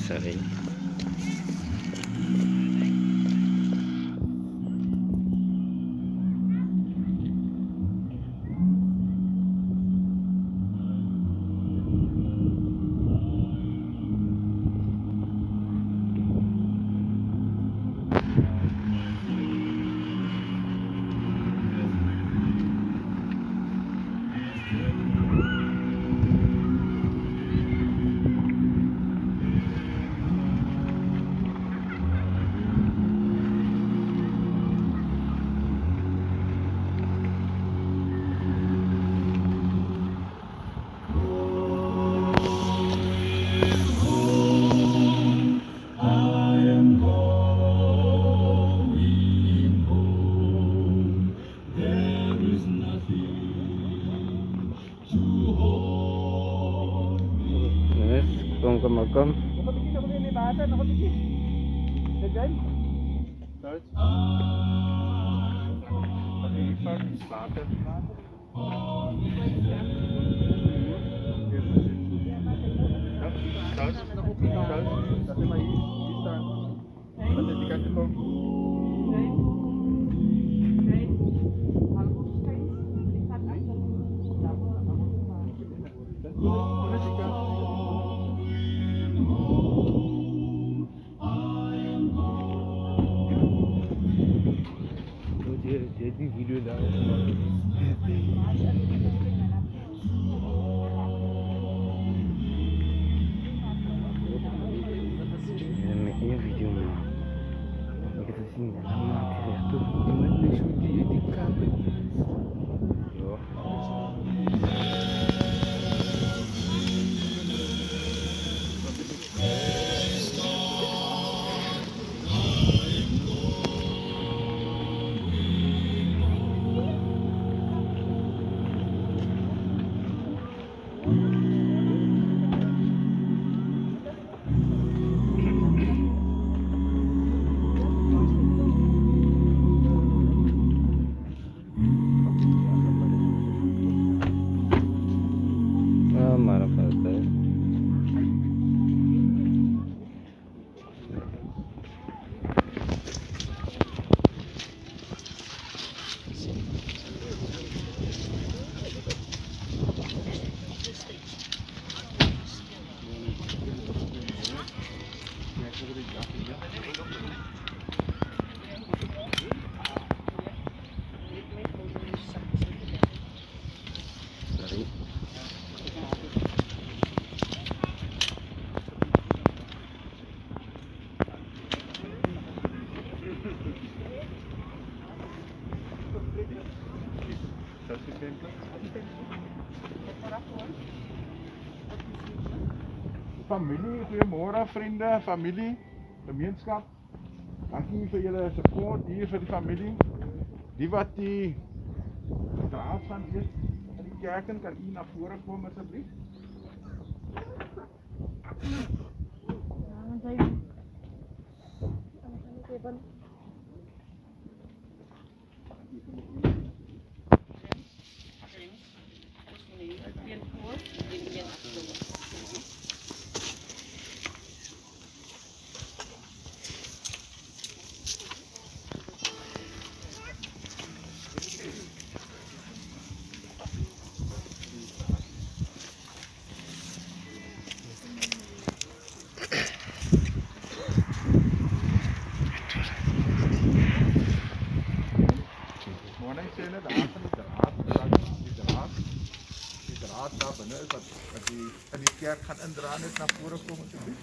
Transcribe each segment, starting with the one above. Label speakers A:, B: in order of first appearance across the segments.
A: Sorry. Yes, kung kumagam. Jadi video dah. Ini video mah. Kita sini lama terus tu. Mana syuting di kamera. Yo. Marah pada.
B: Familie, goeiemôre vriende, familie, gemeenskap. Dankie vir julle support hier vir die familie. Die wat die draad van is in die kerk kan u na vore kom asseblief. Morning sê net daar van die draad daar binne is wat die in die kerk gaan indra net na vore kom asseblief.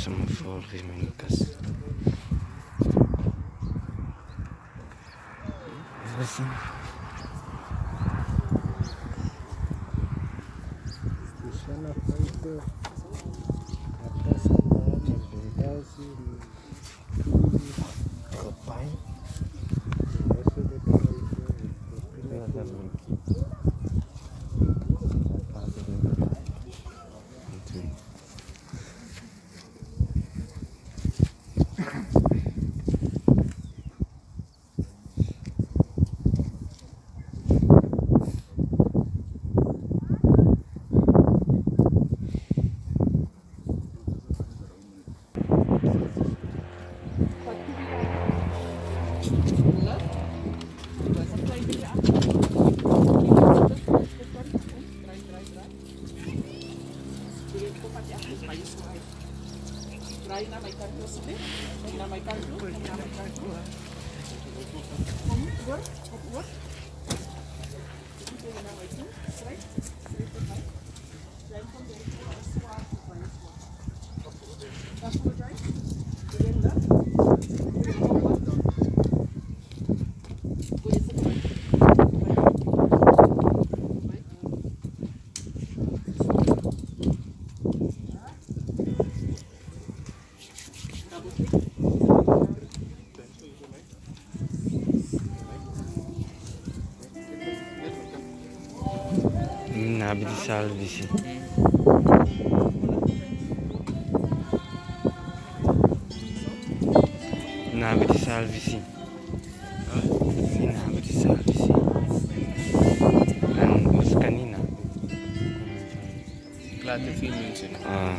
A: Some volgens mijn kast. Even
C: Sana faida atas nama meditasi di
A: Nabi di salvisi. Nabi di salvisi. Ini nabi di salvisi. Kan mas kanina.
C: Klarte filmen sila.
A: Ah.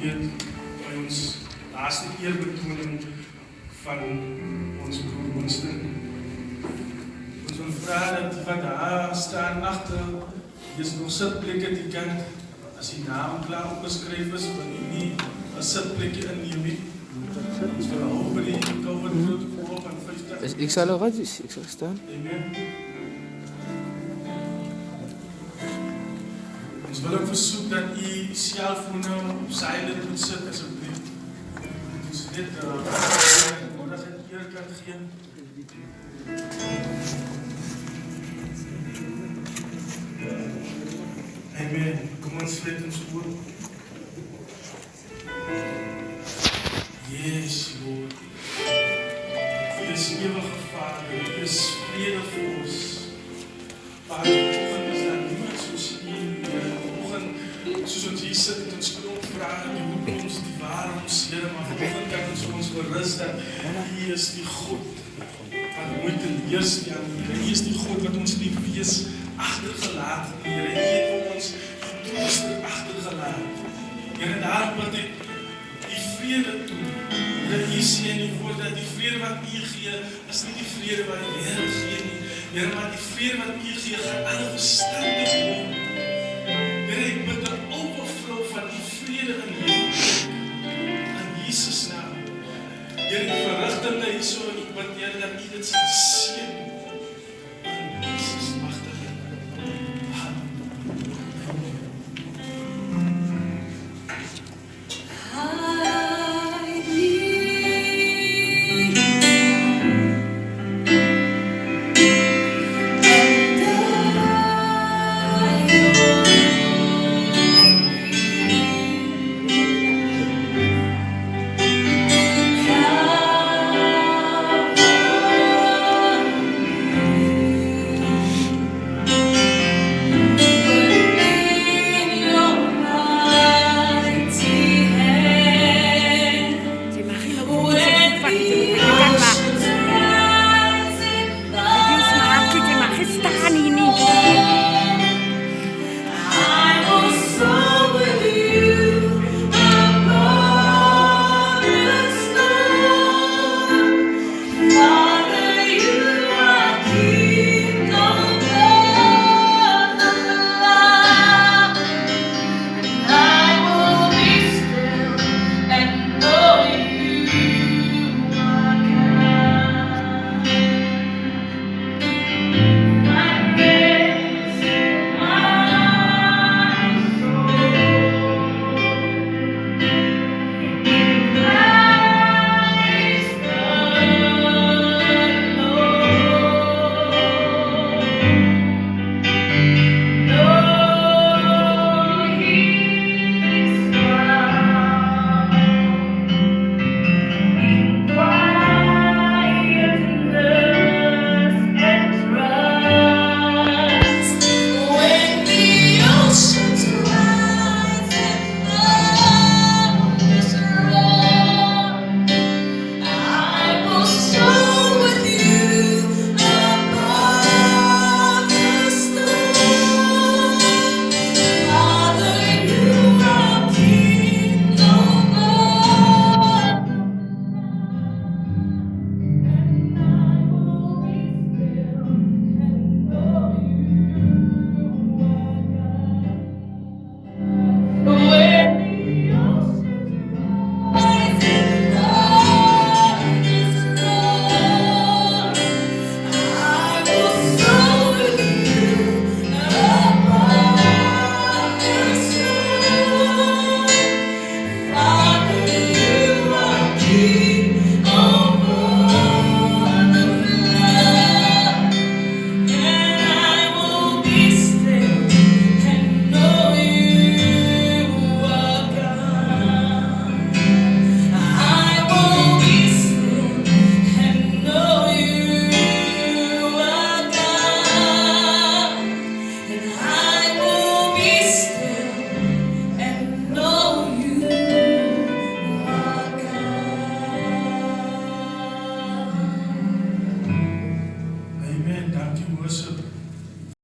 D: weet, by ons laaste eerbetoning van ons broer Winston. Ons wil vra dat die wat daar staan agter, hier is nog sitplekke die kant, as die naam klaar opgeskryf is, wil jy nie 'n sitplekje inneem nie. Ons wil hou by die COVID-protokol van 50.
A: Ik zal er wat ik zal staan.
D: Amen. Ons wil ook versoek dat u selfone op silent moet sit asseblief. Ons dit nodig het eer kan gee. Amen. Kom ons sluit ons oor. Yes, Lord. U is ewige Vader, u is vrede vir ons. Vader, vanoggend is daar niemand soos u, Here. Vanoggend, soos ons hier sit met ons klomp vrae, die hoek ons, die waar ons, Here, maar vanoggend kan ons berus dat u is die God wat nooit teleers nie aan u, Here. U is die God wat ons nie wees agtergelaat het, Here. U het ons getrooster agtergelaat. Here, daarom wat ek die vrede toe. Here, u sê in die woord dat die vrede wat u gee, is nie die vrede wat die wêreld gee nie. Here, maar die vrede wat u gee, gaan alle verstandig